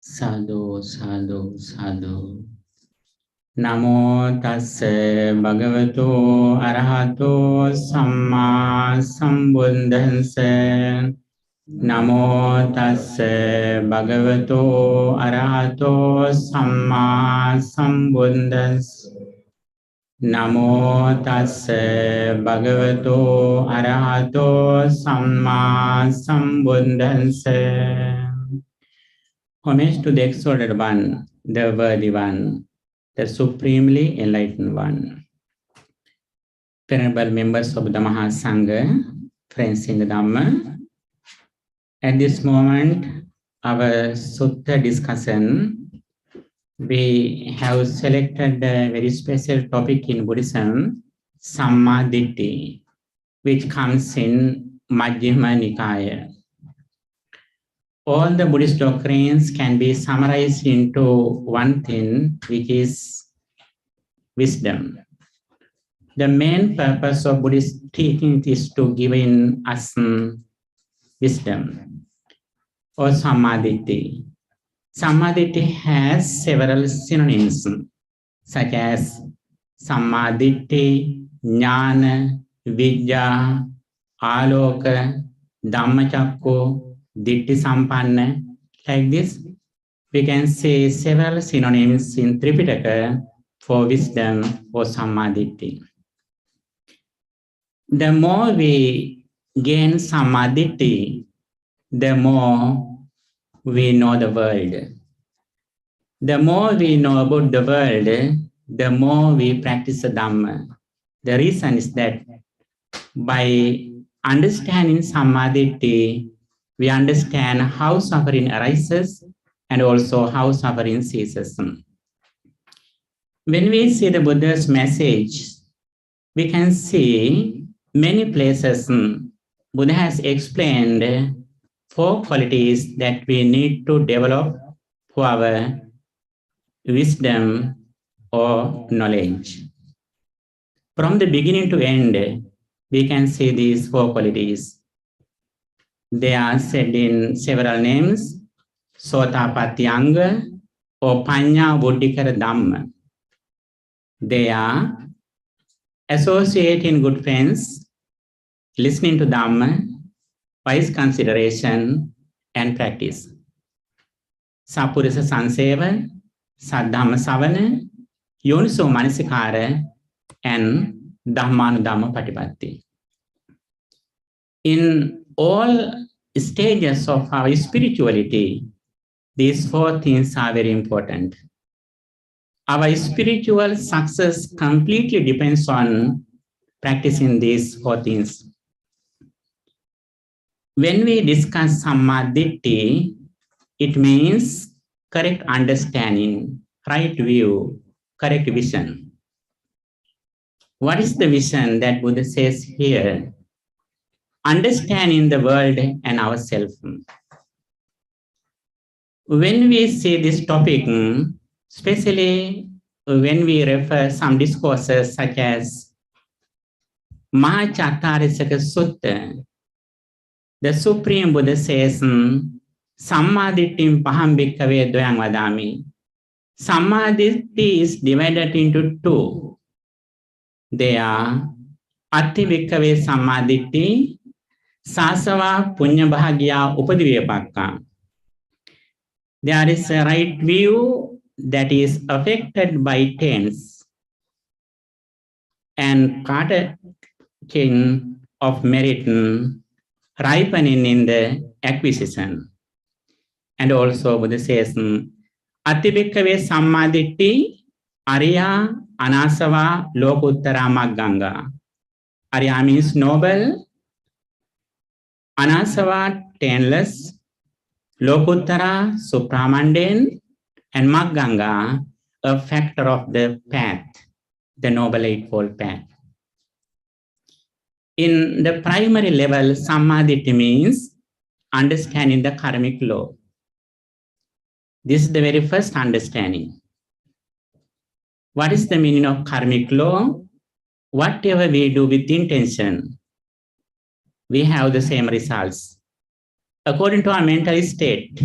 Sadhu, sadhu, sadhu. Namo tassa bhagavato arahato samma sambuddhassa. Namo tassa bhagavato arahato samma sambuddhassa. Namo tassa bhagavato arahato samma sambuddhassa. Homage to the exalted one, the worthy one, the supremely enlightened one. Venerable members of the Mahasangha, friends in the Dhamma, at this moment, our Sutta discussion, we have selected a very special topic in Buddhism, Sammaditthi, which comes in Majjhima Nikaya. All the Buddhist doctrines can be summarized into one thing, which is wisdom. The main purpose of Buddhist teaching is to give in us wisdom or Sammaditthi. Sammaditthi has several synonyms, such as Sammaditthi, Jnana, Vidya, Aloka, Dhammachakku, Ditti Sampanna. Like this, we can say several synonyms in Tripitaka for wisdom or Sammaditthi. The more we gain Sammaditthi, the more we know the world. The more we know about the world, the more we practice the Dhamma. The reason is that by understanding Sammaditthi, we understand how suffering arises and also how suffering ceases. When we see the Buddha's message, we can see many places Buddha has explained 4 qualities that we need to develop for our wisdom or knowledge. From the beginning to end, we can see these 4 qualities. They are said in several names, Sotapatyanga or Panya Buddhikara Dhamma. They are associating good friends, listening to Dhamma, wise consideration, and practice. Sapurisa Sanseva, Saddhamma Savana, Yoniso Manasikara, and Dhammanudhamma Patipatti. In all stages of our spirituality, these 4 things are very important. Our spiritual success completely depends on practicing these 4 things. When we discuss Sammaditthi, it means correct understanding, right view, correct vision. What is the vision that Buddha says here? Understanding the world and ourselves. When we see this topic, especially when we refer some discourses such as Mahachattarisaka Sutta, the Supreme Buddha says, Sammadittim paham bhikkhave dvayang vadami. Sammaditthi is divided into 2. They are Atti bhikkhave Sammaditthi, Sasava Punya Bhagya Upadivepakka. There is a right view that is affected by tense and cateching of merit ripening in the acquisition. And also Buddha says, Atti bhikkhave Sammaditthi Arya Anasava Lokuttara Magganga. Arya means noble, Anasava taintless, Lokuttara supramundane, and Magganga a factor of the path, the Noble Eightfold Path. In the primary level, Sammaditthi means understanding the karmic law. This is the very first understanding. What is the meaning of karmic law? Whatever we do with intention, we have the same results. According to our mental state,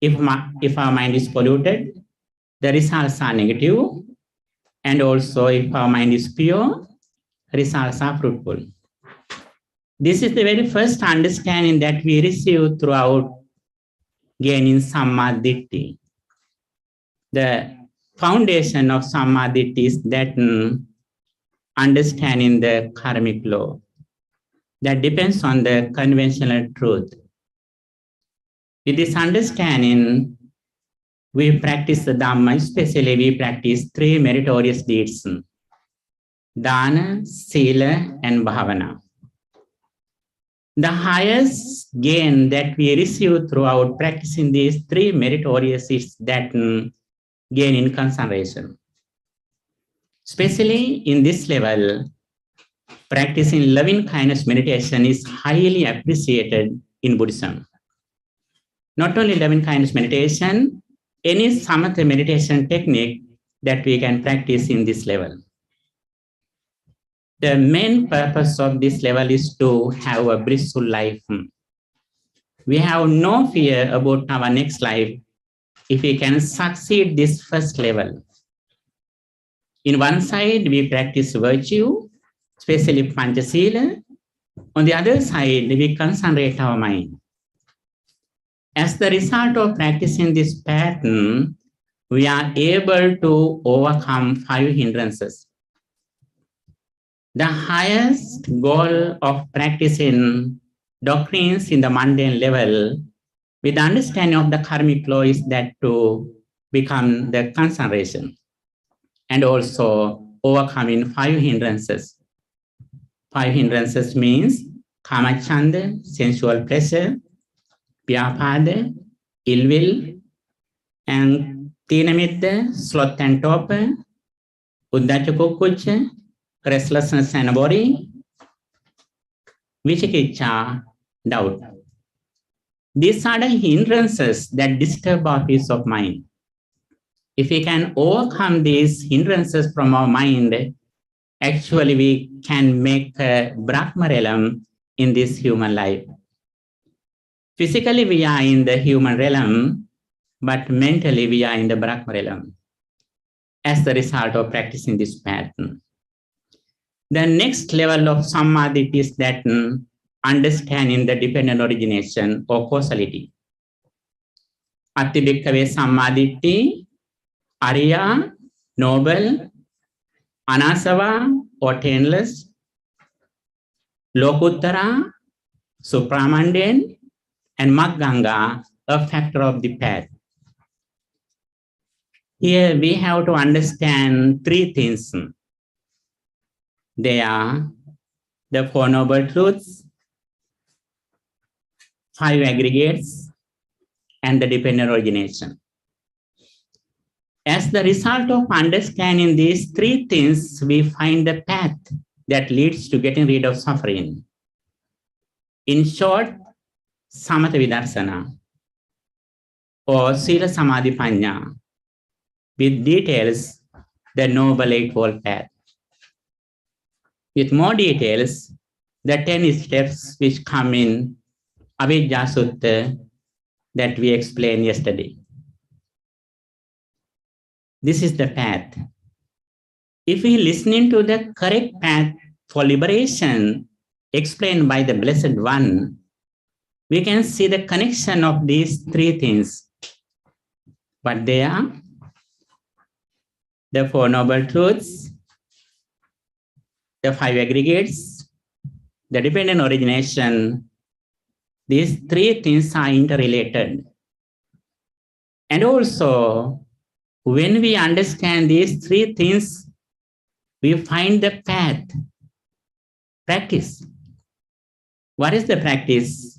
If our mind is polluted, the results are negative. And also, if our mind is pure, results are fruitful. This is the very first understanding that we receive throughout gaining Sammaditthi. The foundation of Sammaditthi is that understanding the karmic law that depends on the conventional truth. With this understanding, we practice the Dhamma, especially we practice 3 meritorious deeds: Dana, Sila, and Bhavana. The highest gain that we receive throughout practicing these 3 meritorious is that gain in concentration. Especially in this level, practicing loving kindness meditation is highly appreciated in Buddhism. Not only loving kindness meditation, any samatha meditation technique that we can practice in this level. The main purpose of this level is to have a blissful life. We have no fear about our next life if we can succeed this first level. In one side, we practice virtue, especially Panchasila. On the other side, we concentrate our mind. As the result of practicing this pattern, we are able to overcome 5 hindrances. The highest goal of practicing doctrines in the mundane level with the understanding of the karmic law is that to become the concentration and also overcoming 5 hindrances. 5 hindrances means kamachanda, sensual pleasure, vyapada, ill will, and tinamitta, sloth and torpor, uddhacha kukkucca, restlessness and worry, vichikicha, doubt. These are the hindrances that disturb our peace of mind. If we can overcome these hindrances from our mind, actually we can make a Brahma realm in this human life. Physically we are in the human realm, but mentally we are in the Brahma realm as the result of practicing this pattern. The next level of Sammaditthi is that understanding the dependent origination or causality. Atti bhikkhave Sammaditthi, Ariya, noble, Anasava or taintless, Lokuttara, supramundane, and Magganga, a factor of the path. Here we have to understand 3 things. They are the 4 noble truths, 5 aggregates, and the dependent origination. As the result of understanding these 3 things, we find the path that leads to getting rid of suffering. In short, Samatha Vidarsana or Sila Samadhi Panya, with details, the Noble Eightfold Path. With more details, the 10 steps which come in Avijja Sutta that we explained yesterday. This is the path. If we listen to the correct path for liberation explained by the Blessed One, we can see the connection of these 3 things. But they are the 4 noble truths, the 5 aggregates, the dependent origination. These 3 things are interrelated. And also, when we understand these 3 things, we find the path, practice. What is the practice?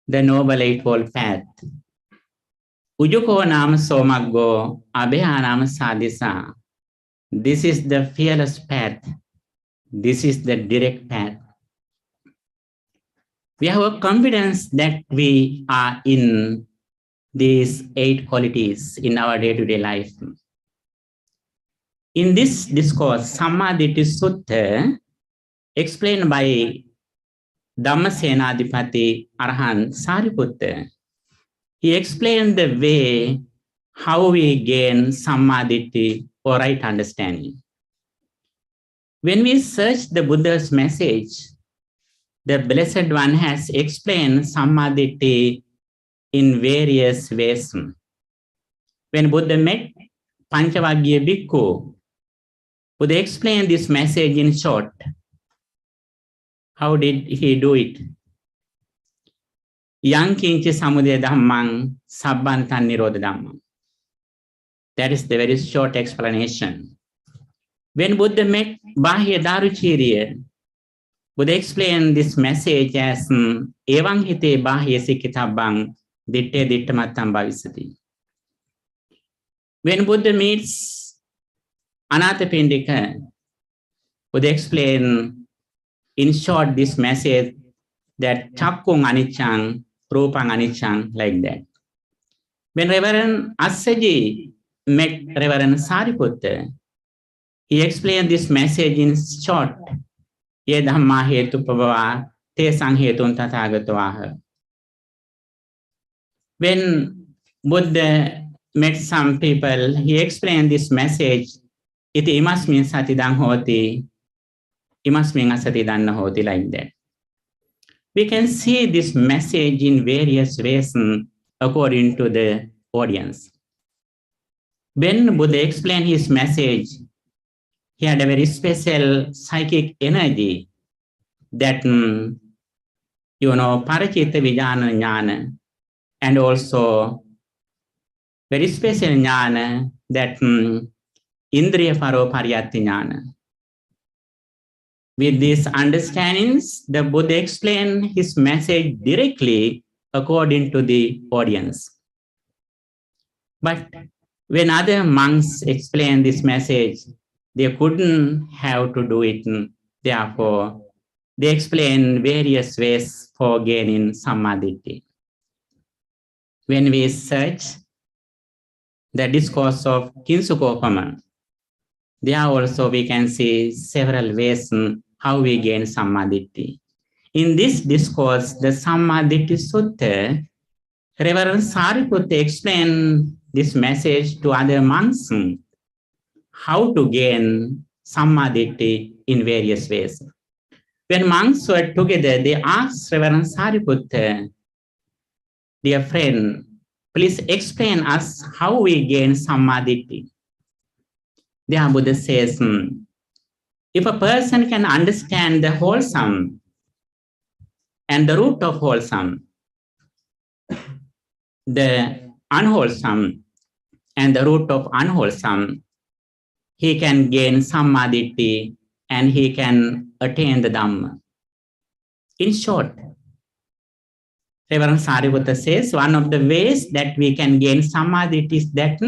The Noble Eightfold Path. Ujuko nama somaggo, abheya nama sadisa. This is the fearless path. This is the direct path. We have a confidence that we are in these 8 qualities in our day-to-day life. In this discourse, Sammaditthi Sutta, explained by Dhammasenadipati Arahant Sariputta, He explained the way how we gain Sammaditthi or right understanding. When we search the Buddha's message, the Blessed One has explained Sammaditthi in various ways. When Buddha met Panchavaggiya Bhikkhu, Buddha explained this message in short. How did he do it? Yang kinchi samudaya dhammang sabbantan nirodha dhammang. That is the very short explanation. When Buddha met Bahya Daruchiriya, Buddha explained this message as Evang hite Bahya sikkhitabang ditte dittamatam bhavisati. When Buddha meets Anathapindika, Buddha explained in short this message that chakkung aniccang, rupang aniccang, like that. When Reverend Assaji met Reverend Sariputta, he explained this message in short. Ye dhamma hetu pabhava te sang hetun tathagatvaha. When Buddha met some people, he explained this message. Iti imasmin satidang hoti, imasmin asatidanna hoti, like that. We can see this message in various ways according to the audience. When Buddha explained his message, he had a very special psychic energy that, parachita vijnana jnana, and also very special jnana that indriya paro paryatti jnana. With these understandings, the Buddha explained his message directly according to the audience. But when other monks explained this message, they couldn't have to do it. Therefore, they explained various ways for gaining Sammaditthi. When we search the discourse of Kinsukopama, there also we can see several ways how we gain Sammaditthi. In this discourse, the Sammaditthi Sutta, Reverend Sariputta explained this message to other monks, how to gain Sammaditthi in various ways. When monks were together, they asked Reverend Sariputta, dear friend, please explain us how we gain Sammaditthi. The Buddha says, if a person can understand the wholesome and the root of wholesome, the unwholesome and the root of unwholesome, he can gain Sammaditthi and he can attain the Dhamma. In short, Reverend Sariputta says, one of the ways that we can gain Sammaditthi is that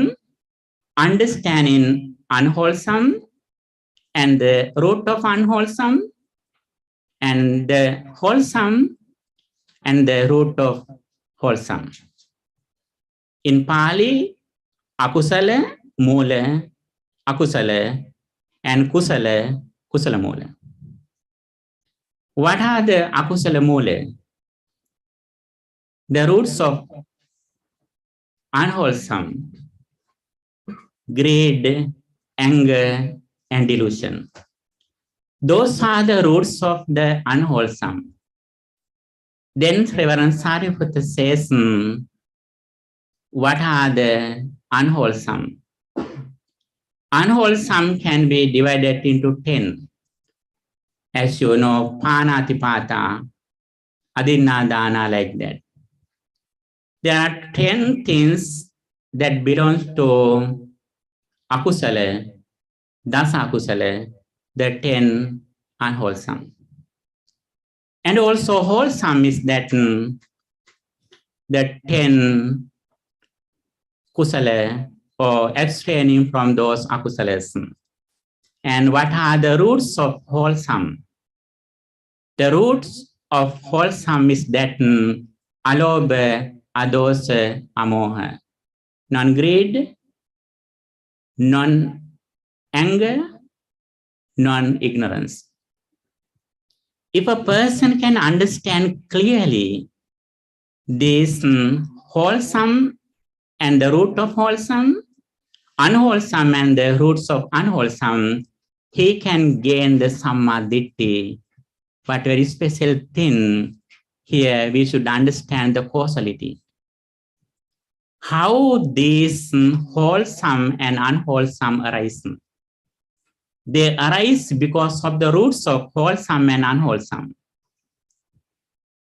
understanding unwholesome and the root of unwholesome and the wholesome and the root of wholesome. In Pali, akusala, mula, akusala, and kusala, kusala mula. What are the akusala mula? The roots of unwholesome, greed, anger, and delusion. Those are the roots of the unwholesome. Then Reverend Sariputta says, what are the unwholesome? Unwholesome can be divided into 10. As you know, panatipata, adinadana, like that. There are 10 things that belong to akusala, dasa akusala, the 10 unwholesome. And also wholesome is that the 10 kusala, or abstaining from those akusalas. And what are the roots of wholesome? The roots of wholesome is that alobha, adosa, amoha. Non-greed, non-anger, non-ignorance. If a person can understand clearly these wholesome and the root of wholesome, unwholesome and the roots of unwholesome, he can gain the Sammaditthi. But very special thing here, we should understand the causality. How these wholesome and unwholesome arise. They arise because of the roots of wholesome and unwholesome.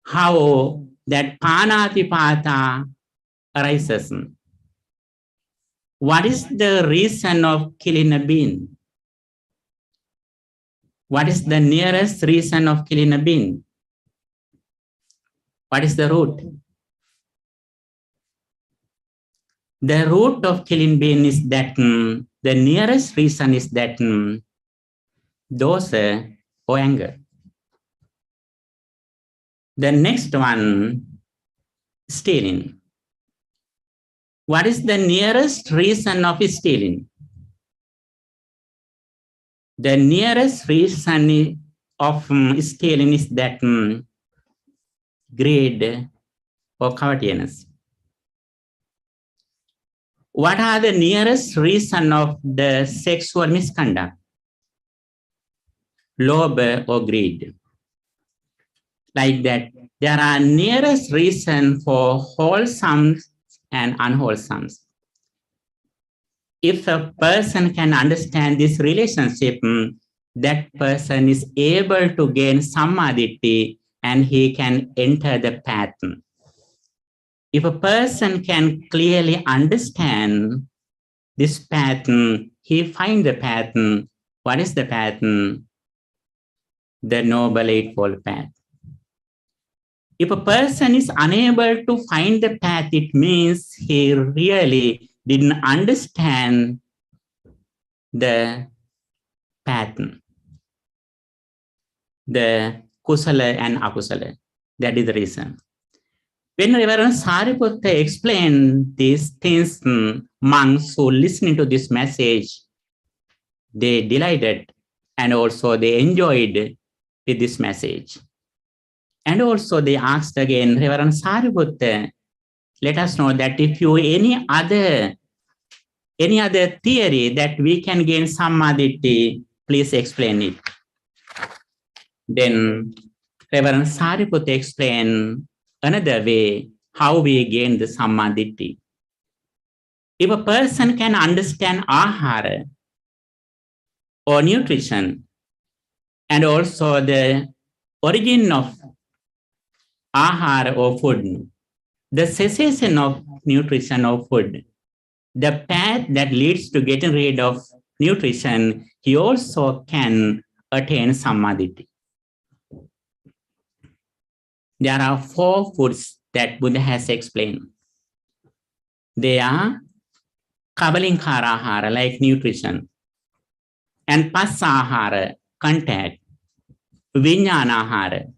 How that panatipata arises. What is the reason of killing a being? What is the nearest reason of killing a being? What is the root? The root of killing being is that the nearest reason is that dosa or anger. The next one, stealing. What is the nearest reason of stealing? The nearest reason of stealing is that greed or covetousness. What are the nearest reason of the sexual misconduct? Lobh or greed. Like that, there are nearest reason for wholesome and unwholesome. If a person can understand this relationship, that person is able to gain Sammaditthi and he can enter the path. If a person can clearly understand this path, he finds the path. What is the path? The Noble Eightfold Path. If a person is unable to find the path, it means he really didn't understand the pattern, the kusala and akusala. That is the reason. When Reverend Sariputta explained these things, monks who listening to this message, they delighted and also they enjoyed with this message. And also they asked again, Reverend Sariputta, let us know that if you any other theory that we can gain Sammaditthi, please explain it. Then Reverend Sariputta explained another way how we gain the Sammaditthi. If a person can understand ahara or nutrition and also the origin of ahara or food, the cessation of nutrition or food, the path that leads to getting rid of nutrition, he also can attain Sammaditthi. There are 4 foods that Buddha has explained. They are Kabalinkara ahara, like nutrition, and Passahara, contact, Vijnana ahara,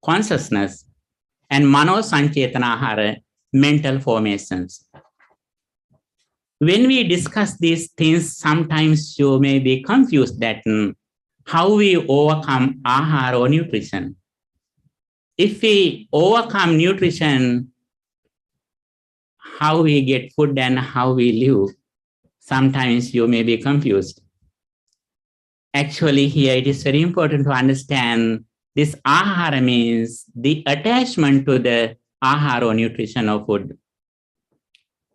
consciousness, and Mano Sanchetana ahara, mental formations. When we discuss these things, sometimes you may be confused that how we overcome ahara or nutrition. If we overcome nutrition, how we get food and how we live, sometimes you may be confused. Actually, here it is very important to understand this ahara means the attachment to the ahara or nutrition or food.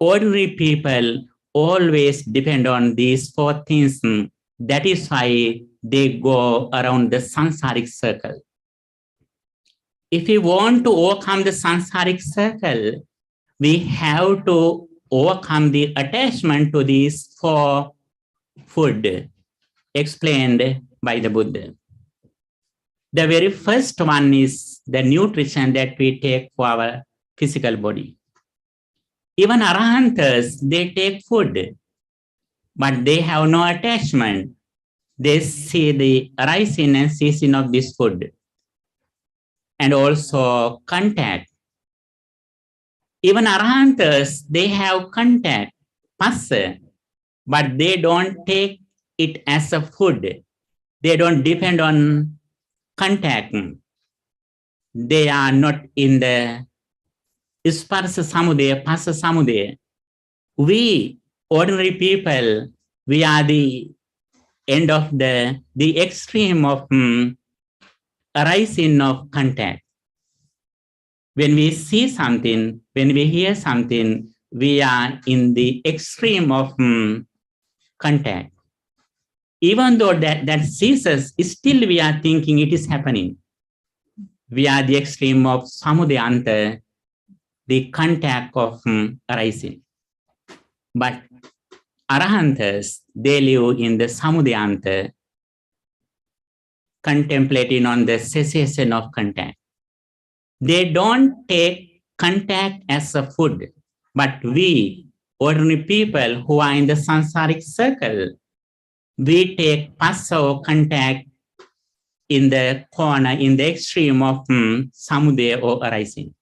Ordinary people always depend on these 4 things. That is why they go around the sansaric circle. If we want to overcome the sansaric circle, we have to overcome the attachment to these 4 food explained by the Buddha. The very first one is the nutrition that we take for our physical body. Even Arahantas, they take food, but they have no attachment. They see the rising and ceasing of this food. And also contact. Even Arahantas, they have contact, passa, but they don't take it as a food. They don't depend on contact. They are not in the Sparsa samudaya, passa samudaya. We, ordinary people, we are the end of the extreme of arising of contact. When we see something, when we hear something, we are in the extreme of contact. Even though that ceases, still we are thinking it is happening. We are the extreme of samudayanta, the contact of arising. But arahantas, they live in the samudayanta, contemplating on the cessation of contact. They don't take contact as a food, but we, ordinary people who are in the samsaric circle, we take passive contact in the corner, in the extreme of samudaya or arising.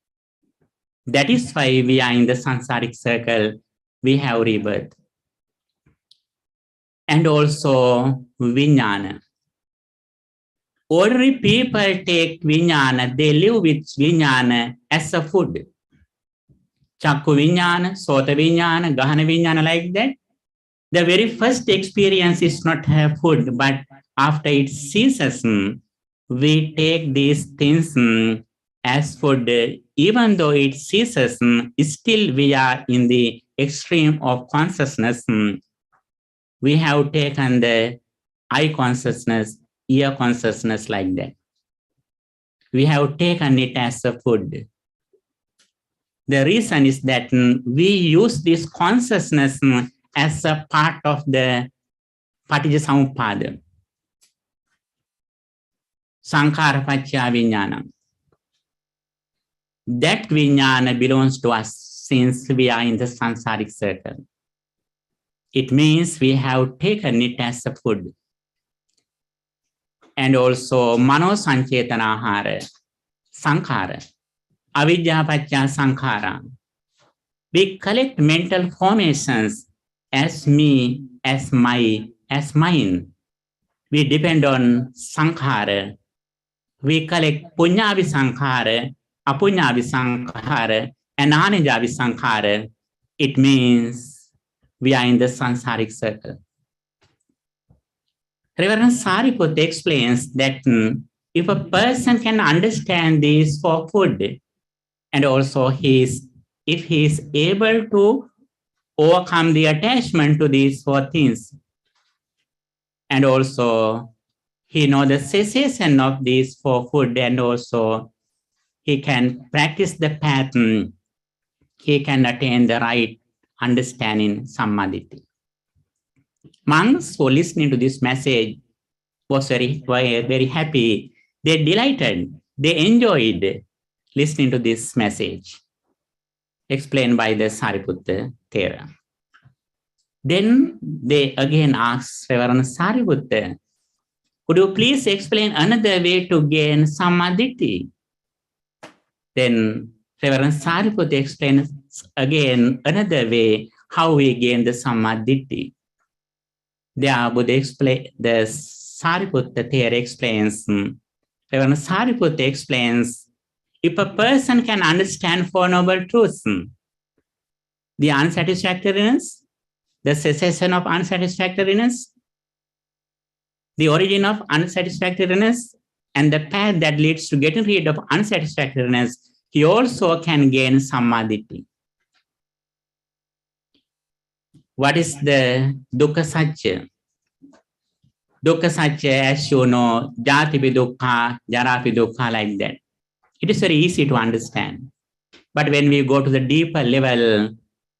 That is why we are in the samsaric circle, we have rebirth. And also vijnana. Ordinary people take vijnana, they live with vijnana as a food. Chakku vijnana, sota vijnana, gahana vijnana, like that. The very first experience is not her food, but after it ceases, we take these things as food. Even though it ceases, still we are in the extreme of consciousness. We have taken the eye consciousness, ear consciousness, like that. We have taken it as a food. The reason is that we use this consciousness as a part of the Paticca Sankhara Paccaya Vijnana. That Vijnana belongs to us since we are in the samsaric circle. It means we have taken it as a food. And also Mano Sanchetana Sankhara, Avidya Paccaya Sankhara. We collect mental formations as me, as my, as mine. We depend on sankhara. We collect punyavi sankhara, apunyavi sankhara, and anajavi sankhara. It means we are in the samsaric circle. Reverend Sariputta explains that if a person can understand this for food, and also if he is able to overcome the attachment to these four things, and also he knows the cessation of these four food, and also he can practice the path, he can attain the right understanding, Sammaditthi. Monks who listening to this message was very happy. They delighted, they enjoyed listening to this message explained by the Sariputta Thera. Then they again asked Reverend Sariputta, could you please explain another way to gain Sammaditthi? Then Reverend Sariputta explains again another way how we gain the Sammaditthi. The Sariputta Thera explains, Reverend Sariputta explains, if a person can understand Four Noble Truths, the unsatisfactoriness, the cessation of unsatisfactoriness, the origin of unsatisfactoriness, and the path that leads to getting rid of unsatisfactoriness, he also can gain Sammaditthi. What is the Dukkha Satya? Dukkha Satya, as you know, Jatipi Dukkha, Jarapi Dukkha, like that. It is very easy to understand. But when we go to the deeper level,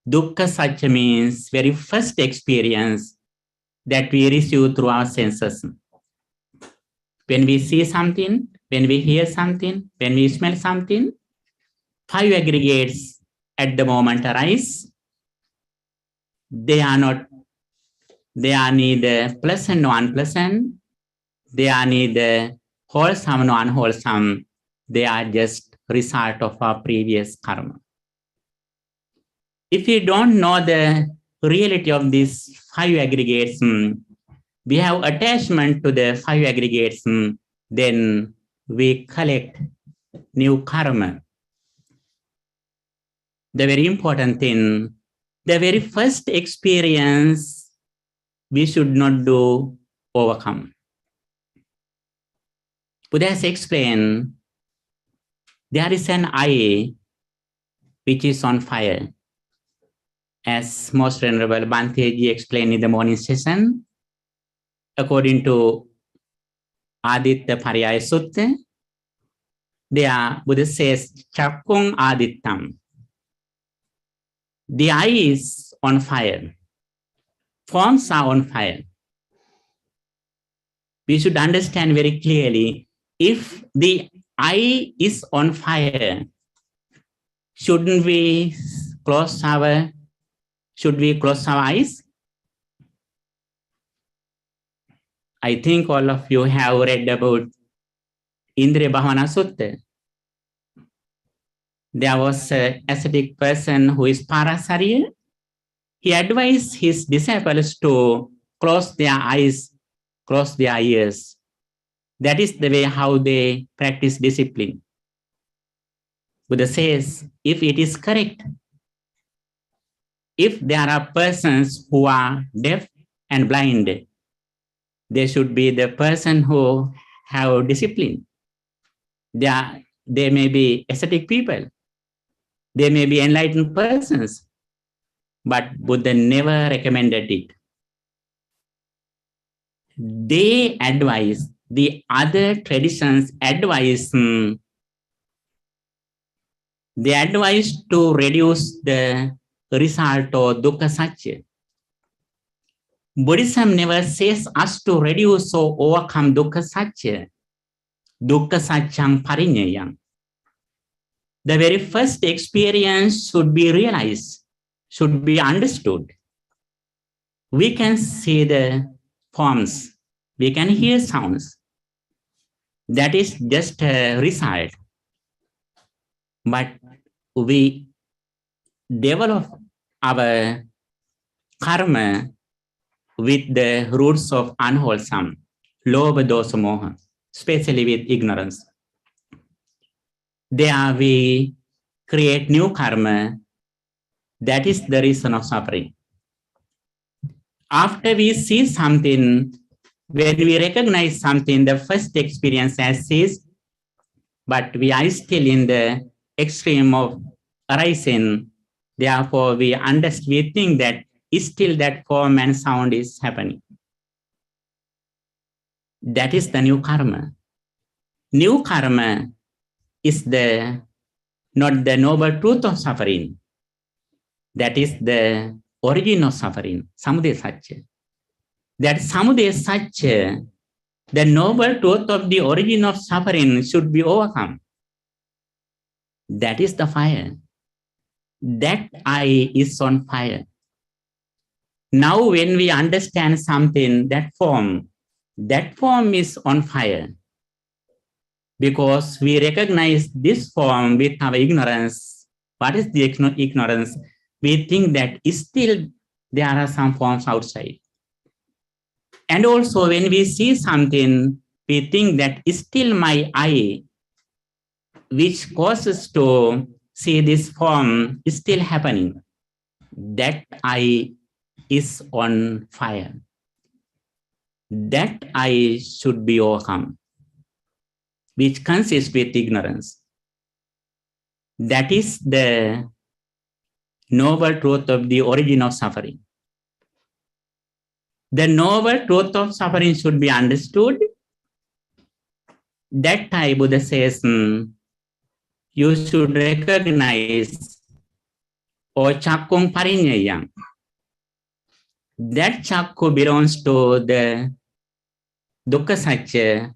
Dukkha Satya means very first experience that we receive through our senses. When we see something, when we hear something, when we smell something, five aggregates at the moment arise. They are neither pleasant nor unpleasant. They are neither wholesome nor unwholesome. They are just result of our previous karma. If we don't know the reality of these five aggregates, we have attachment to the five aggregates, then we collect new karma. the very important thing, the very first experience we should not do overcome. Buddha has explained there is an eye which is on fire. As most Venerable Bhanteji explained in the morning session, according to Aditta Pariyaya Sutta, there Buddha says, Chakkung Adittam. The eye is on fire. Forms are on fire. We should understand very clearly, if the eye is on fire, should we close our eyes? I think all of you have read about Indriya Bhavana Sutta. There was an ascetic person who is Parasarya. He advised his disciples to close their eyes, close their ears. That is the way how they practice discipline. Buddha says, if it is correct, if there are persons who are deaf and blind, they should be the person who have discipline. They may be ascetic people. They may be enlightened persons. But Buddha never recommended it. They advise, the other traditions advise, they advise to reduce the result of dukkha satya. Buddhism never says us to reduce or overcome dukkha satya. Dukkha satyang parinyayang. The very first experience should be realized, should be understood. We can see the forms, we can hear sounds. That is just a result. But we develop our karma with the roots of unwholesome, lobha, dosa, moha, especially with ignorance. There we create new karma. That is the reason of suffering. After we see something, when we recognize something, the first experience has ceased, but we are still in the extreme of arising. Therefore, we think that still that form and sound is happening. That is the new karma. New karma is not the noble truth of suffering. That is the origin of suffering, samudaya satya. That samudaya satya, the noble truth of the origin of suffering, should be overcome. That is the fire. That eye is on fire. Now when we understand something, that form is on fire. Because we recognize this form with our ignorance. What is the ignorance? We think that still there are some forms outside. And also when we see something, we think that still my eye, which causes to see this form, is still happening. That eye is on fire. That eye should be overcome, which consists with ignorance. That is the noble truth of the origin of suffering. The noble truth of suffering should be understood. That time Buddha says, you should recognize or chakkung parinyayang. That chakku belongs to the dukkha satya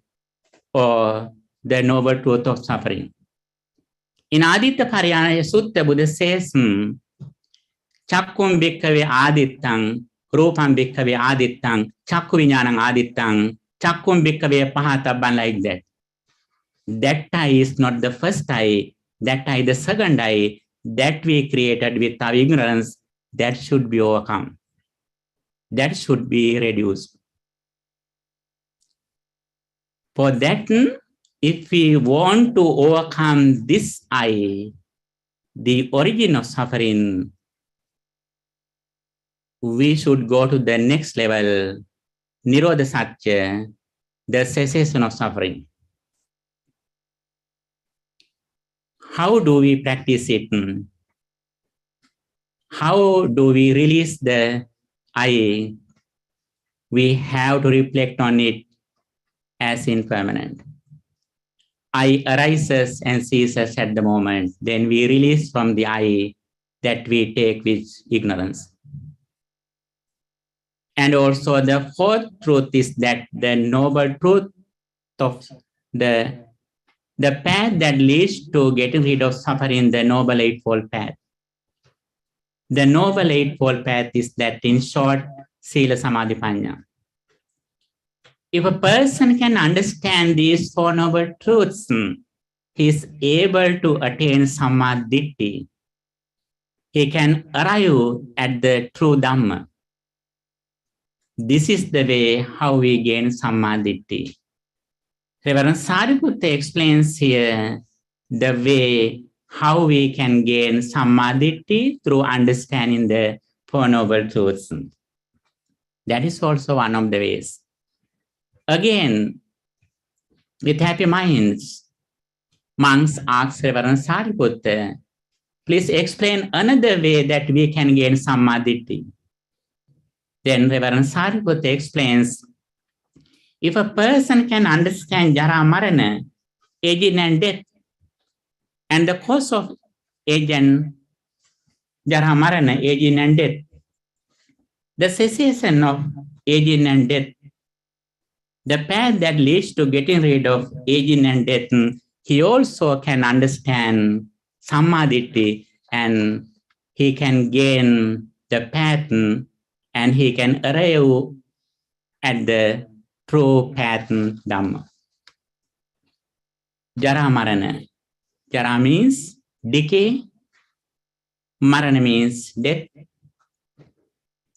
or the noble truth of suffering. In Aditta Pariyaya Sutta, Buddha says, Chakkum bhikkhave adittang, rupam bhikkhave adittang, chakku viññānaṁ adittang, chakkum bhikkhave pahatabban, like that. That eye is not the first eye, that eye the second eye, that we created with our ignorance, that should be overcome. That should be reduced. For that, if we want to overcome this eye, the origin of suffering, we should go to the next level, Nirodha Satya, the cessation of suffering. How do we practice it? How do we release the I? We have to reflect on it as impermanent. I arises and ceases at the moment. Then we release from the I that we take with ignorance. And also the fourth truth is that the noble truth of the path that leads to getting rid of suffering, the Noble Eightfold Path. The Noble Eightfold Path is that, in short, Sila Samadhi Panya. If a person can understand these four noble truths, he is able to attain Sammaditthi. He can arrive at the true Dhamma. This is the way how we gain Sammaditthi. Reverend Sariputta explains here the way how we can gain Sammaditthi through understanding the Four Noble Truths. That is also one of the ways. Again, with happy minds, monks ask Reverend Sariputta, please explain another way that we can gain Sammaditthi. Then Reverend Sariputta explains, if a person can understand Jara Marana, aging and death, and the cause of age and Jara Marana, aging and death, the cessation of aging and death, the path that leads to getting rid of aging and death, he also can understand Sammaditthi, and he can gain the path, and he can arrive at the true path Dhamma. Jara Marana. Jara means decay. Marana means death.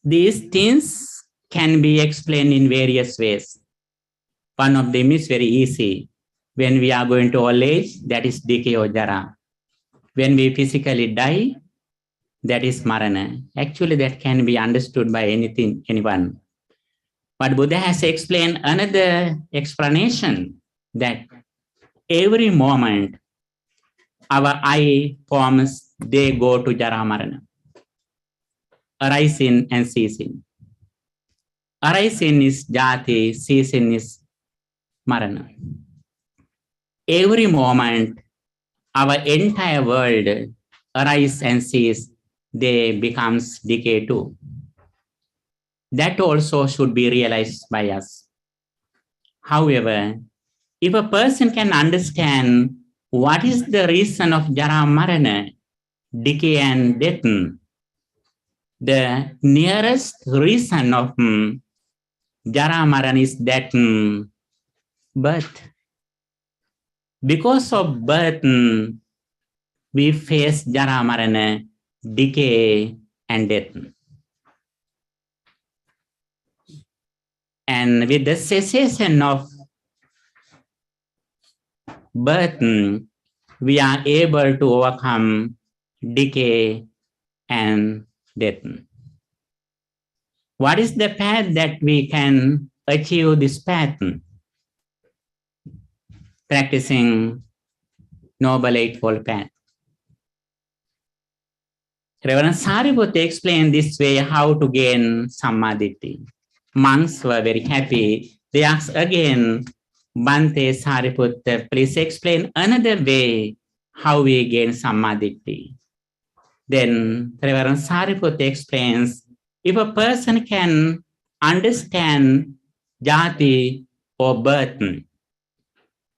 These things can be explained in various ways. One of them is very easy. When we are going to old age, that is decay or Jara. When we physically die, that is Marana. Actually, that can be understood by anyone. But Buddha has explained another explanation, that every moment our I forms, they go to Jara Marana, arising and ceasing. Arising is Jati, ceasing is Marana. Every moment our entire world arise and cease, they becomes decay too. That also should be realized by us. However, if a person can understand what is the reason of Jara Marana, decay and death, the nearest reason of Jara Marana is that birth. Because of birth, we face Jara Marana, decay and death. And with the cessation of birth, we are able to overcome decay and death. What is the path that we can achieve this path? Practicing Noble Eightfold Path. Reverend Sariputta explained this way how to gain Sammaditthi. Monks were very happy. They asked again, Bhante Sariputta, please explain another way how we gain Sammaditthi. Then Reverend Sariputta explains, if a person can understand Jati or birth,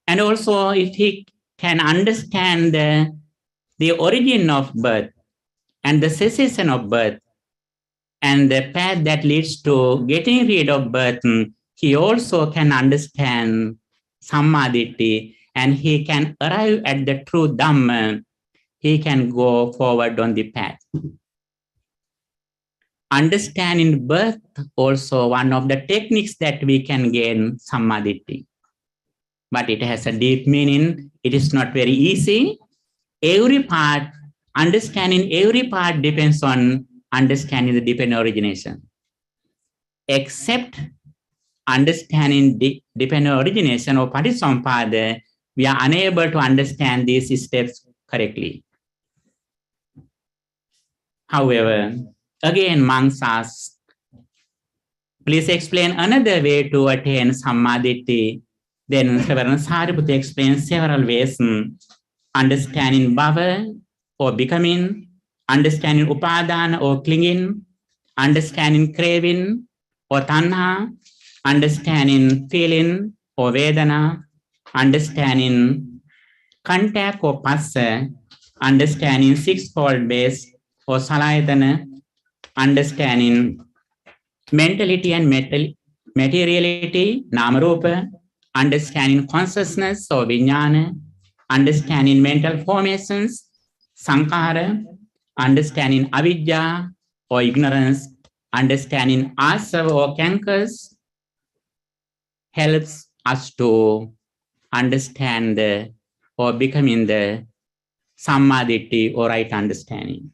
and also if he can understand the origin of birth and the cessation of birth, and the path that leads to getting rid of birth, he also can understand Sammaditthi, and he can arrive at the true Dhamma. He can go forward on the path. Understanding birth also one of the techniques that we can gain Sammaditthi. But it has a deep meaning. It is not very easy. Every part understanding every part depends on understanding the dependent origination. Except understanding dependent origination or Patisampada, we are unable to understand these steps correctly. However, again, monks ask, please explain another way to attain Sammaditthi. Then Sariputta explains several ways. Understanding bhava or becoming, understanding upadana or clinging, understanding craving or tanha, understanding feeling or vedana, understanding contact or passa, understanding sixfold base or salayatana, understanding mentality and materiality, namarupa, understanding consciousness or vijnana, understanding mental formations, sankhara, understanding avidya or ignorance, understanding asava or cankers, helps us to understand or becoming the Sammaditthi or right understanding.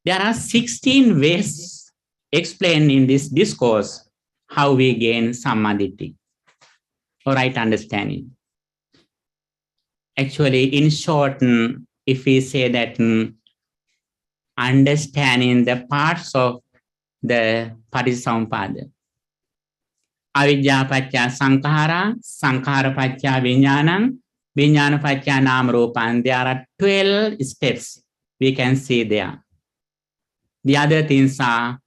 There are 16 ways explained in this discourse how we gain Sammaditthi or right understanding. Actually, in short, if we say that understanding the parts of the Patisampada, avidya pacca sankhara, sankhara pacca vijnanam, vijnana pacca nam rupan. There are 12 steps we can see there. The other things are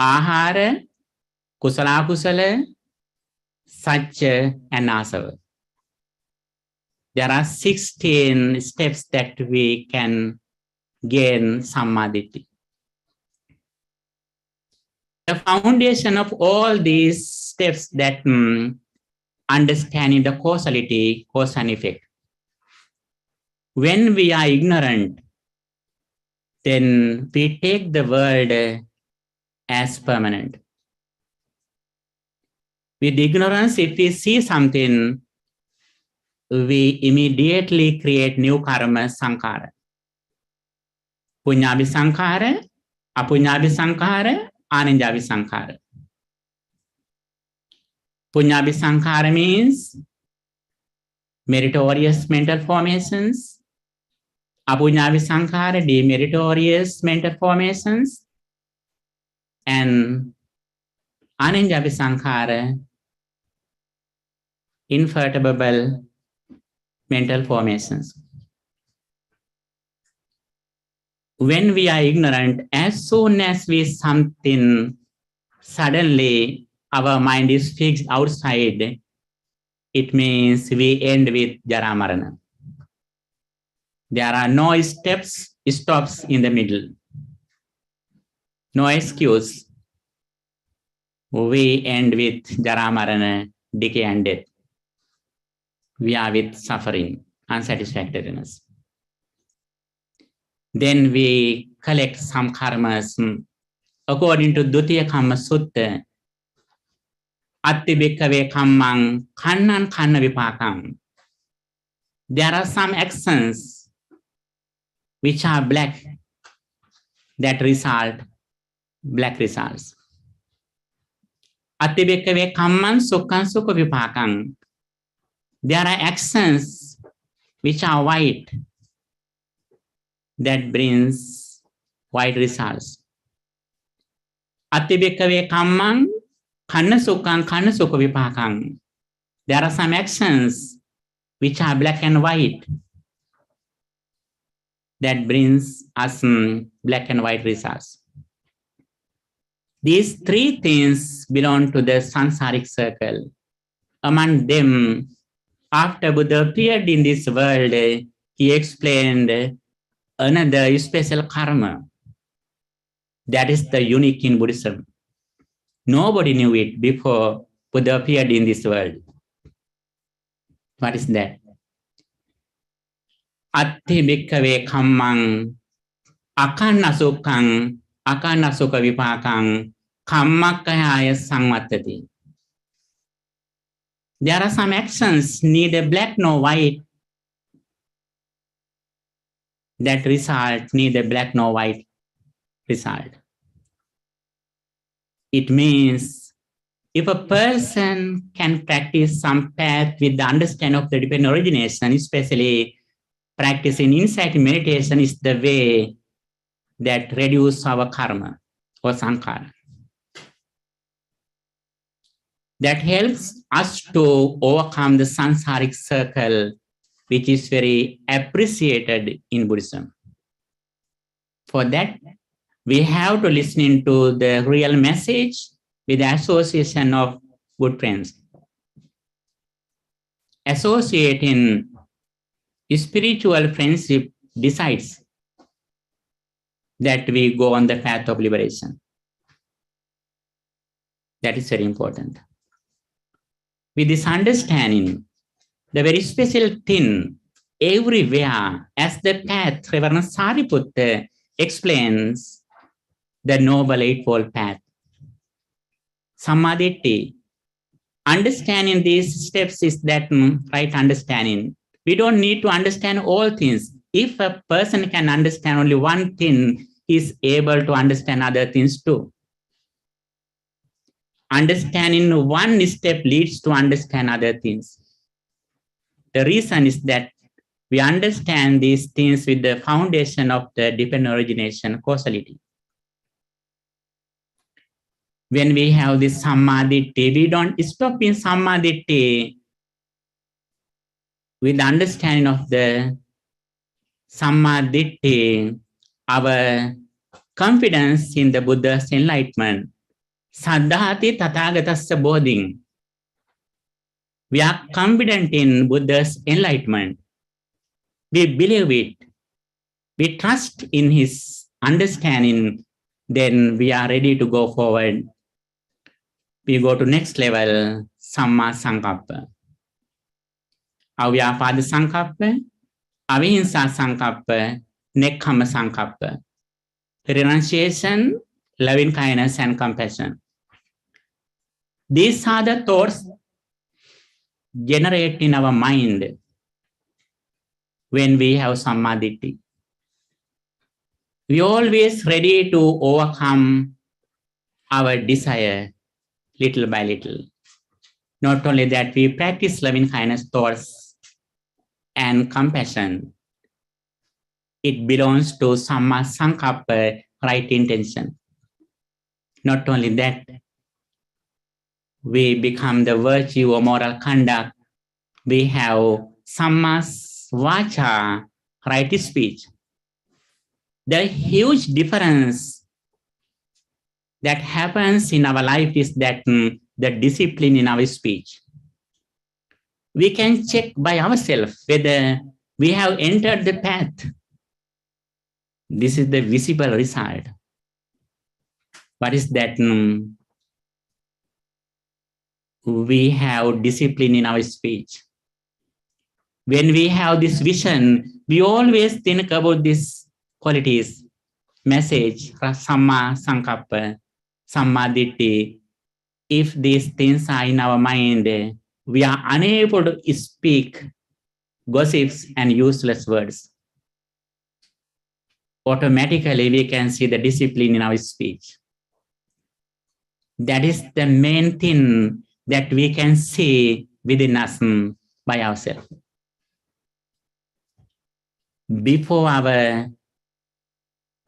ahara, kusala kusala, satya, and asava. There are 16 steps that we can gain Sammaditthi. The foundation of all these steps that understanding the causality, cause and effect. When we are ignorant, then we take the world as permanent. With ignorance, if we see something, we immediately create new karma sankhara. Punyabi sankhara, apunyabi sankhara, ananjabi sankhara. Punyabi sankhara means meritorious mental formations. Apunyabi sankhara, demeritorious mental formations. And ananjabi sankhara, infertable mental formations. When we are ignorant, as soon as we something, suddenly our mind is fixed outside, it means we end with jara marana. There are no stops in the middle. No excuse. We end with jara marana, decay and death. We are with suffering, unsatisfactoriness. Then we collect some karmas. According to Dutiya Kamma Sutta, Atti Bhikkave Kammang Kannan Kanna Vipakam. There are some actions which are black that result black results. Atti Bhikkave Kammang Sukkan Sukha Vipakam. There are actions which are white that brings white results. Atti bhikkave kammang kanna sukkhang kanna sukha vipakang. There are some actions which are black and white that brings us black and white results. These three things belong to the sansaric circle. Among them, after Buddha appeared in this world, he explained another special karma that is the unique in Buddhism. Nobody knew it before Buddha appeared in this world. What is that? Atti bhikkave kammang akanna sukhang akanna sukha vipakang kammakkhaya samvattati. There are some actions neither black nor white that result neither black nor white result. It means if a person can practice some path with the understanding of the dependent origination, especially practicing insight meditation is the way that reduce our karma or sankhara. That helps us to overcome the samsaric circle, which is very appreciated in Buddhism. For that, we have to listen to the real message with the association of good friends. Associating spiritual friendship decides that we go on the path of liberation. That is very important. With this understanding, the very special thing everywhere, as the path Reverend Sariputta explains the Noble Eightfold Path. Sammaditthi, understanding these steps is that right understanding. We don't need to understand all things. If a person can understand only one thing, he is able to understand other things too. Understanding one step leads to understand other things. The reason is that we understand these things with the foundation of the dependent origination causality. When we have this Sammaditthi, we don't stop in Sammaditthi with the understanding of the Sammaditthi, our confidence in the Buddha's enlightenment. Saddhati Tathagatasya Bodhing. We are confident in Buddha's enlightenment. We believe it. We trust in his understanding. Then we are ready to go forward. We go to next level, Samma Sankappa. Avyapada Sankappa, Avihimsa Sankappa, Nekkhamma Sankappa. Renunciation, loving kindness and compassion. These are the thoughts generated in our mind when we have Sammaditthi. We are always ready to overcome our desire little by little. Not only that, we practice loving kindness thoughts and compassion. It belongs to Samma Sankappa, right intention. Not only that, we become the virtue or moral conduct. We have Samma Vacha, right speech. The huge difference that happens in our life is that the discipline in our speech. We can check by ourselves whether we have entered the path. This is the visible result. What is that? We have discipline in our speech. When we have this vision, we always think about these qualities, message, Samma Sankappa, Sammaditthi. If these things are in our mind, we are unable to speak gossips and useless words. Automatically, we can see the discipline in our speech. That is the main thing that we can see within us by ourselves. Before our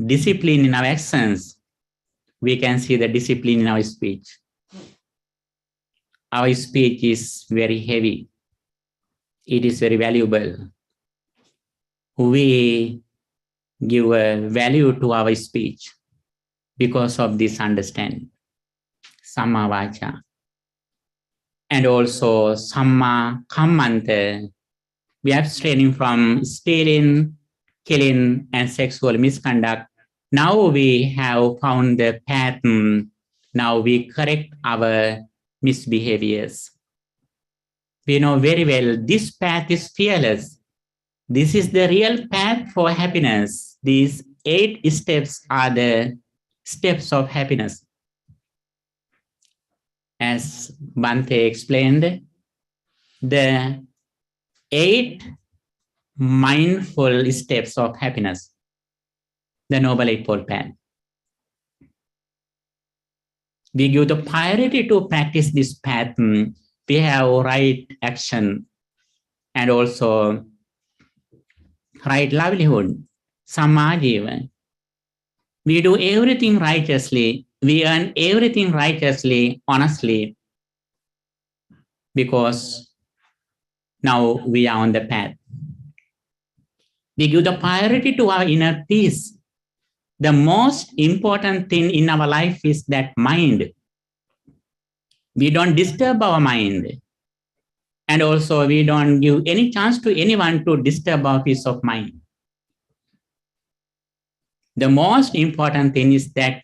discipline in our actions, we can see the discipline in our speech. Our speech is very heavy. It is very valuable. We give a value to our speech because of this understanding. Samma Vacha. And also Samma Kammanta. We are abstaining from stealing, killing, and sexual misconduct. Now we have found the path. Now we correct our misbehaviors. We know very well this path is fearless. This is the real path for happiness. These 8 steps are the steps of happiness. As Bhante explained, the 8 mindful steps of happiness, the Noble Eightfold Path. We give the priority to practice this path. We have right action and also right livelihood, Sammajiva. We do everything righteously. We earn everything righteously, honestly, because now we are on the path. We give the priority to our inner peace. The most important thing in our life is that mind. We don't disturb our mind. And also we don't give any chance to anyone to disturb our peace of mind. The most important thing is that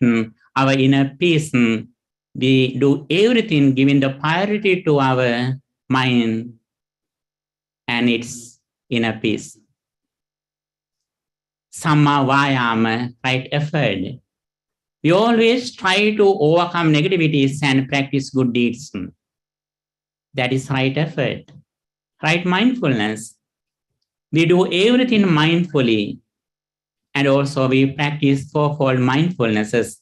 our inner peace, we do everything giving the priority to our mind and its inner peace. Samma Vayama, right effort. We always try to overcome negativities and practice good deeds. That is right effort, right mindfulness. We do everything mindfully, and also we practice fourfold mindfulnesses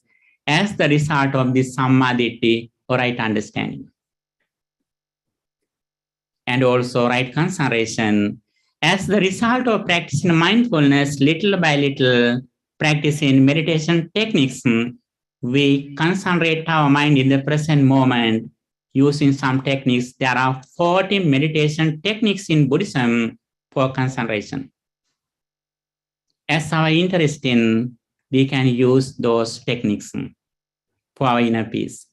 as the result of this Sammaditthi or right understanding. And also right concentration as the result of practicing mindfulness little by little, practicing meditation techniques, we concentrate our mind in the present moment using some techniques. There are 40 meditation techniques in Buddhism for concentration. As our interest in, we can use those techniques for our inner peace.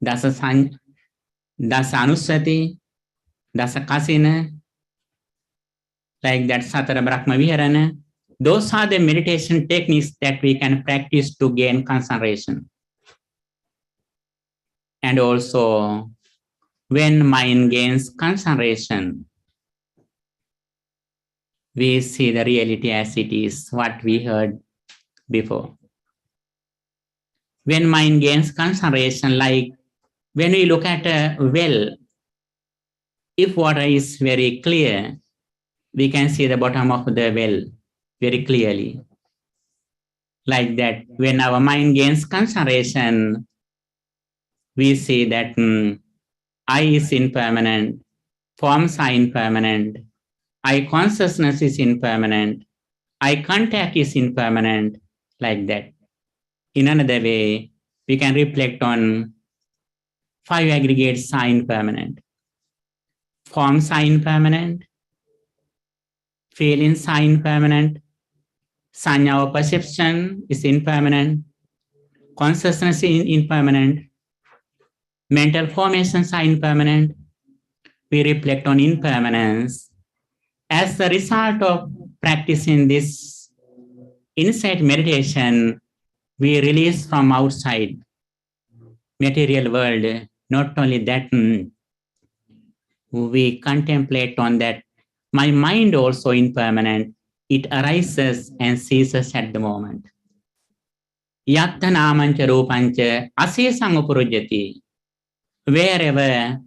Dasa Anusati, Dasa Kasina, like that Satara Brahma Viharana. Those are the meditation techniques that we can practice to gain concentration. And also, when mind gains concentration, we see the reality as it is, what we heard before. When mind gains concentration, like when we look at a well, if water is very clear, we can see the bottom of the well very clearly. Like that, when our mind gains concentration, we see that I is impermanent, forms are impermanent, I consciousness is impermanent, I contact is impermanent, like that. In another way, we can reflect on 5 aggregates are impermanent. Forms are impermanent, feelings are impermanent, sanya or perception is impermanent, consciousness is impermanent, mental formations are impermanent. We reflect on impermanence. As the result of practicing this insight meditation, we release from outside material world. Not only that, we contemplate on that my mind also impermanent. It arises and ceases at the moment. Yatta namancha rupancha asesang upurujyati. Wherever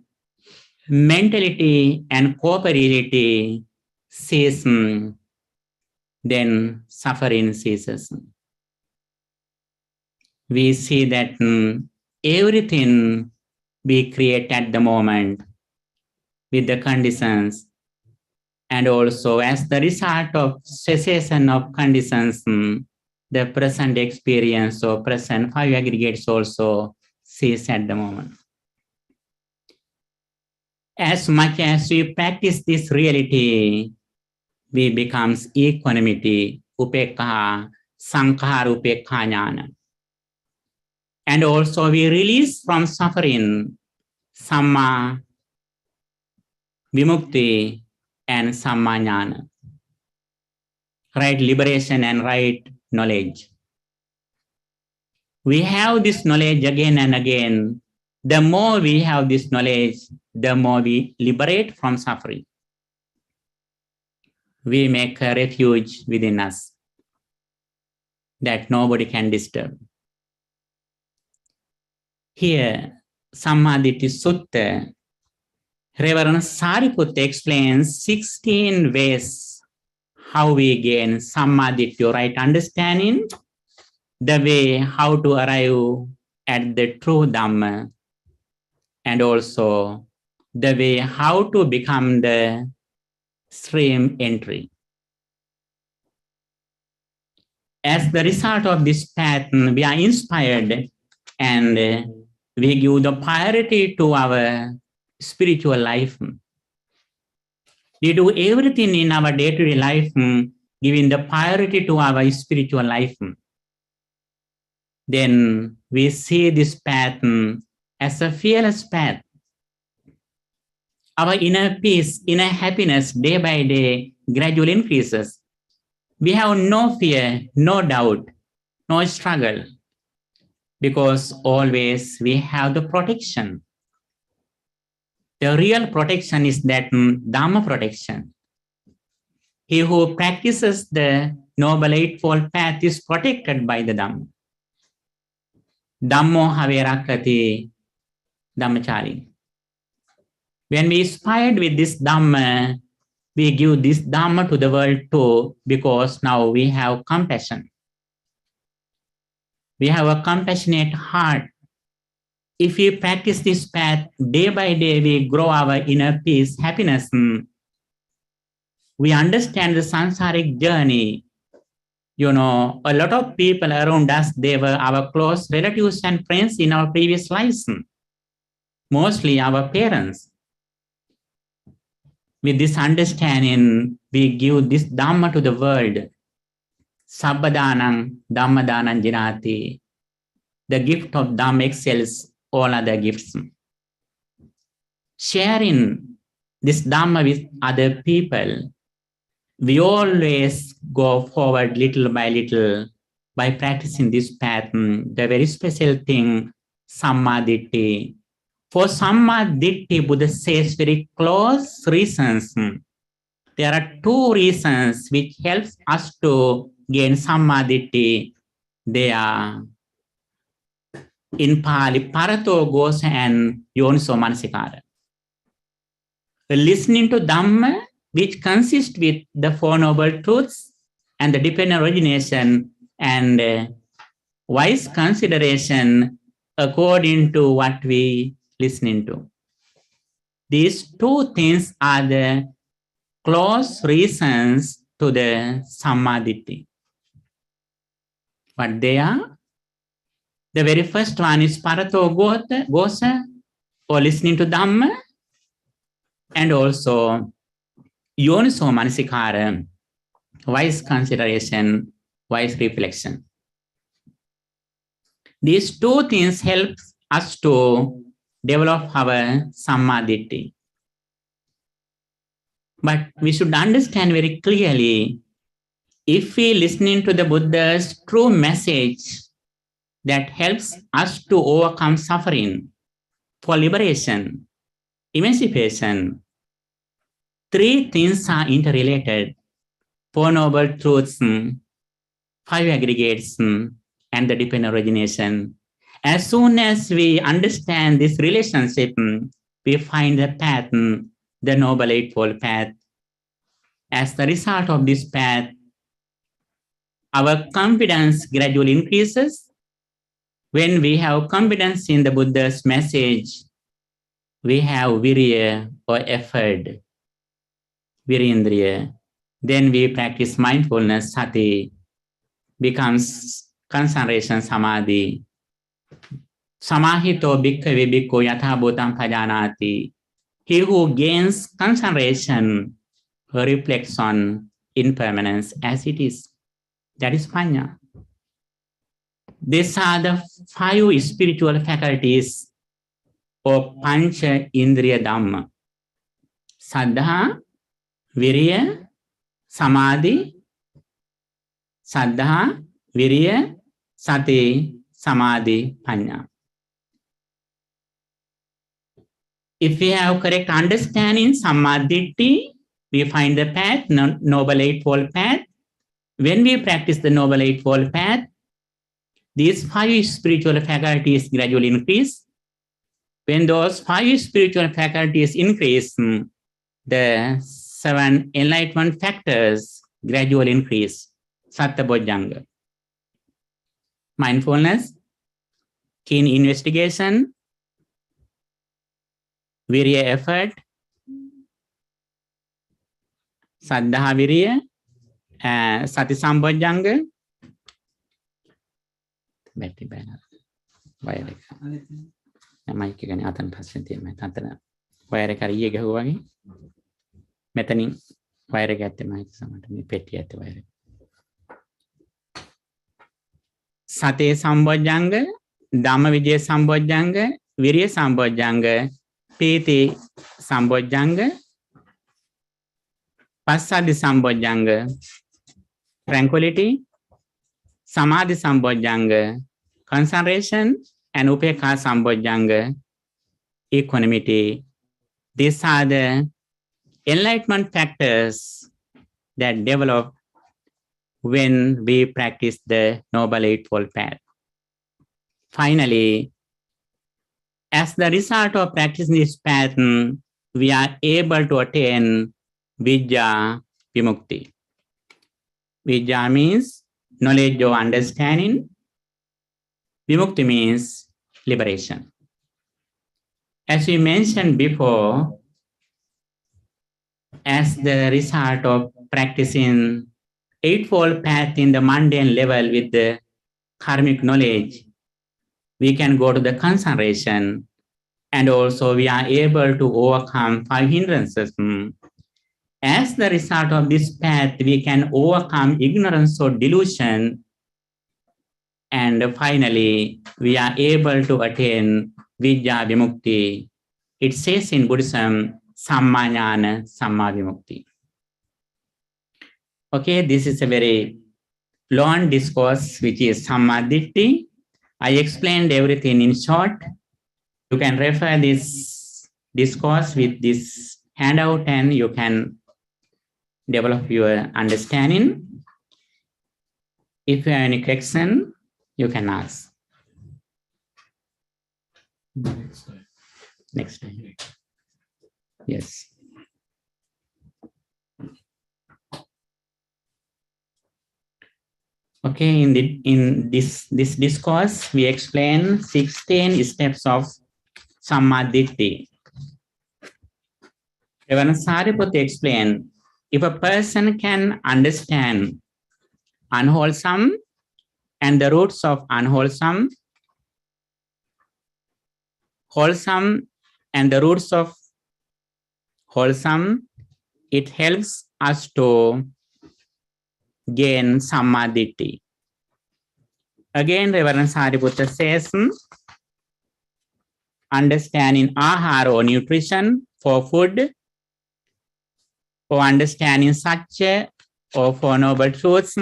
mentality and corporeality cease, then suffering ceases. We see that everything we create at the moment with the conditions, and also as the result of cessation of conditions, the present experience or present 5 aggregates also cease at the moment. As much as we practice this reality, we becomes equanimity, upekha, sankhara upekha jnana. And also we release from suffering, samma vimukti and samma jnana. Right liberation and right knowledge. We have this knowledge again and again. The more we have this knowledge, the more we liberate from suffering. We make a refuge within us that nobody can disturb. Here, Sammaditthi Sutta Reverend Sariputta explains 16 ways how we gain Sammaditthi, right understanding, the way how to arrive at the true Dhamma, and also the way how to become the stream entry. As the result of this path, we are inspired and we give the priority to our spiritual life. We do everything in our day-to-day life, giving the priority to our spiritual life. Then we see this path as a fearless path. Our inner peace, inner happiness, day by day, gradually increases. We have no fear, no doubt, no struggle, because always we have the protection. The real protection is that Dhamma protection. He who practices the Noble Eightfold Path is protected by the Dhamma. Dhammo have rakkati Dhammachari. When we inspired with this Dhamma, we give this Dhamma to the world too, because now we have compassion. We have a compassionate heart. If we practice this path day by day, we grow our inner peace, happiness. We understand the samsaric journey. You know, a lot of people around us, they were our close relatives and friends in our previous lives. Mostly our parents. With this understanding, we give this Dhamma to the world. Sabbadhanam Dhammadhanam Jinati. The gift of Dhamma excels all other gifts. Sharing this Dhamma with other people, we always go forward little by little by practicing this path. The very special thing, Sammaditthi. For Sammaditthi, Buddha says very close reasons. There are two reasons which helps us to gain Sammaditthi. They are in Pali, Parato Ghosa and Yoniso Manasikara. Listening to Dhamma, which consists with the Four Noble Truths and the dependent origination and wise consideration according to what we listening to. These two things are the close reasons to the Sammaditthi. What they are? The very first one is Parato Ghosa, or listening to Dhamma, and also Yoniso Manasikara, wise consideration, wise reflection. These two things help us to develop our Sammaditthi. But we should understand very clearly, if we listening to the Buddha's true message that helps us to overcome suffering, for liberation, emancipation, three things are interrelated: Four Noble Truths, five aggregates, and the dependent origination. As soon as we understand this relationship, we find the path, the Noble Eightfold Path. As the result of this path, our confidence gradually increases. When we have confidence in the Buddha's message, we have virya or effort, virindriya. Then we practice mindfulness, sati, becomes concentration, samadhi. Samahito bhikkhave bhikkhu yatha bhutam bhajanati. He who gains concentration reflects on impermanence as it is. That is panya. These are the five spiritual faculties or pancha indriya dhamma: saddha, virya, samadhi, saddha, virya, sati, samadhi, panya. If we have correct understanding, Sammaditthi, we find the path, Noble Eightfold Path. When we practice the Noble Eightfold Path, these five spiritual faculties gradually increase. When those 5 spiritual faculties increase, the 7 enlightenment factors gradually increase. Satta Bojjhanga. Mindfulness, keen investigation, virya effort, saddha virya, sati sambojjhanga, battery banner, wire එක. mic එක අතන පස්සෙන් තියෙනවා. අතන wire එක හරිය ගහුවා වගේ. මෙතනින් wire එක ඇත්තේ mic සමට මේ පෙට්ටිය ඇත්තේ wire එක. සතේ සම්බොජ්ජංග, ධම්මවිජය සම්බොජ්ජංග, විරිය සම්බොජ්ජංග, පීති සම්බොජ්ජංග, පස්සද්ධි සම්බොජ්ජංග, tranquility, samadhi sambojjhanga, concentration, and upekha sambojjhanga, equanimity. These are the enlightenment factors that develop when we practice the Noble Eightfold Path. Finally, as the result of practicing this path, we are able to attain Vijja Vimukti. Vijja means knowledge or understanding. Vimukti means liberation. As we mentioned before, as the result of practicing Eightfold Path in the mundane level with the karmic knowledge, we can go to the concentration, and also we are able to overcome 5 hindrances. As the result of this path, we can overcome ignorance or delusion, and finally, we are able to attain Vijja Vimukti. It says in Buddhism, Samma Jnana, Samma Vimukti. Okay, this is a very long discourse, which is Sammaditthi. I explained everything in short. You can refer this discourse with this handout and you can develop your understanding. If you have any question, you can ask. Next time. Yes. Okay, in this discourse, we explain 16 steps of Sammaditthi. Bhavana Sariputta explained, if a person can understand unwholesome and the roots of unwholesome, wholesome and the roots of wholesome, it helps us to gain Sammaditthi. Again, Reverend Sariputta says, understanding ahara or nutrition for food, or understanding satya or for noble truths,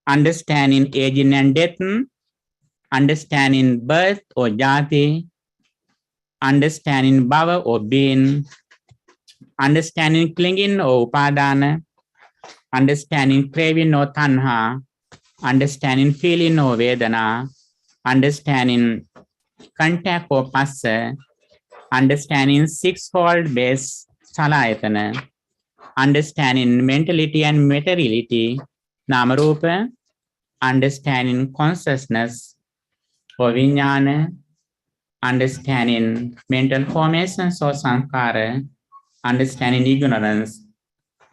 understanding aging and death, understanding birth or jati, understanding bhava or being, understanding clinging or upadana, understanding craving or tanha, understanding feeling or vedana, understanding contact or passa, understanding sixfold base salayatana, understanding mentality and materiality, namarupa, understanding consciousness or vijnana, understanding mental formations or sankhara, understanding ignorance.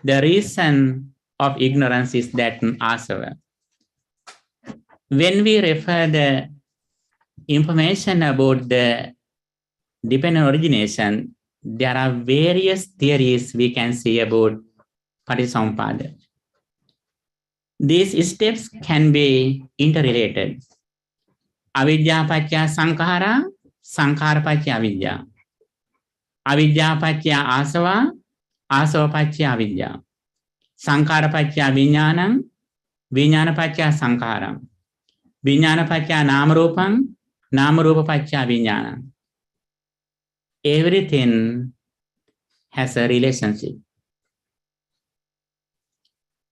The reason of ignorance is that asava. When we refer the information about the dependent origination, there are various theories we can see about Patisampada. These steps can be interrelated. Avidya pacya sankhara, sankhara pacya avidya. Avidya pacya asava, asava pacya avidya. Sankhara pacya vijnanam, vijnana pacya sankharam. Vijnana pacya namarupam, namarupa pacya vijnanam. Everything has a relationship.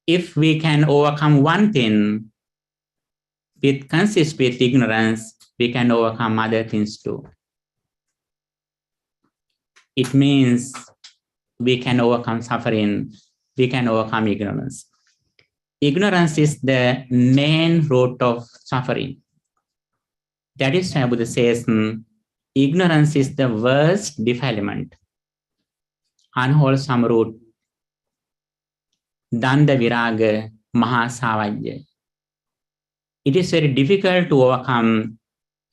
If we can overcome one thing with consist with ignorance, we can overcome other things too. It means we can overcome suffering, we can overcome ignorance. Ignorance is the main root of suffering. That is why Buddha says, ignorance is the worst defilement, unwholesome root, Danda Viraga Mahasavajya. It is very difficult to overcome,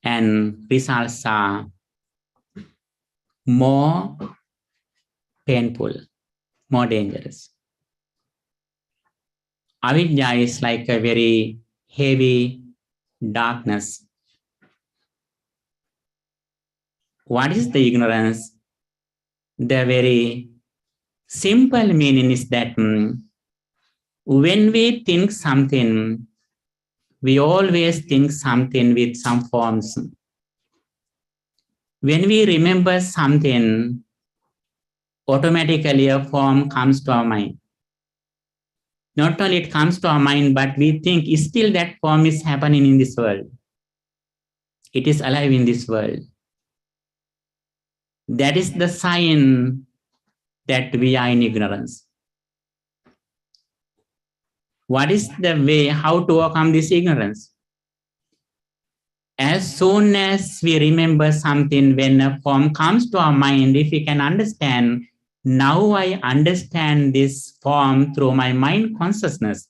and results are more painful, more dangerous. Avidya is like a very heavy darkness. What is the ignorance? The very simple meaning is that when we think something, we always think something with some forms. When we remember something, automatically a form comes to our mind. Not only it comes to our mind, but we think still that form is happening in this world. It is alive in this world. That is the sign that we are in ignorance. What is the way, how to overcome this ignorance? As soon as we remember something, when a form comes to our mind, if we can understand, now I understand this form through my mind consciousness,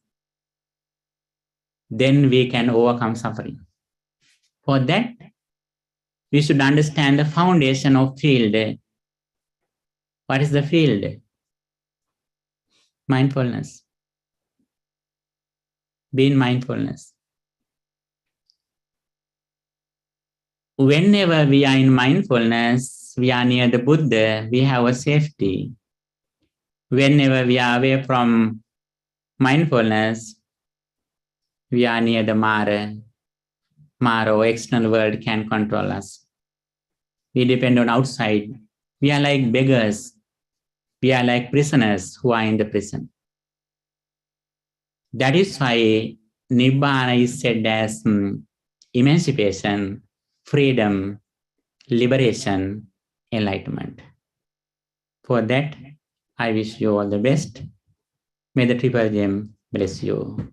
then we can overcome suffering. For that, we should understand the foundation of field. What is the field? Mindfulness. Being mindfulness. Whenever we are in mindfulness, we are near the Buddha, we have a safety. Whenever we are away from mindfulness, we are near the Mara. Mara or external world can control us. We depend on outside. We are like beggars. We are like prisoners who are in the prison. That is why Nibbana is said as emancipation, freedom, liberation, enlightenment. For that, I wish you all the best. May the Triple Gem bless you.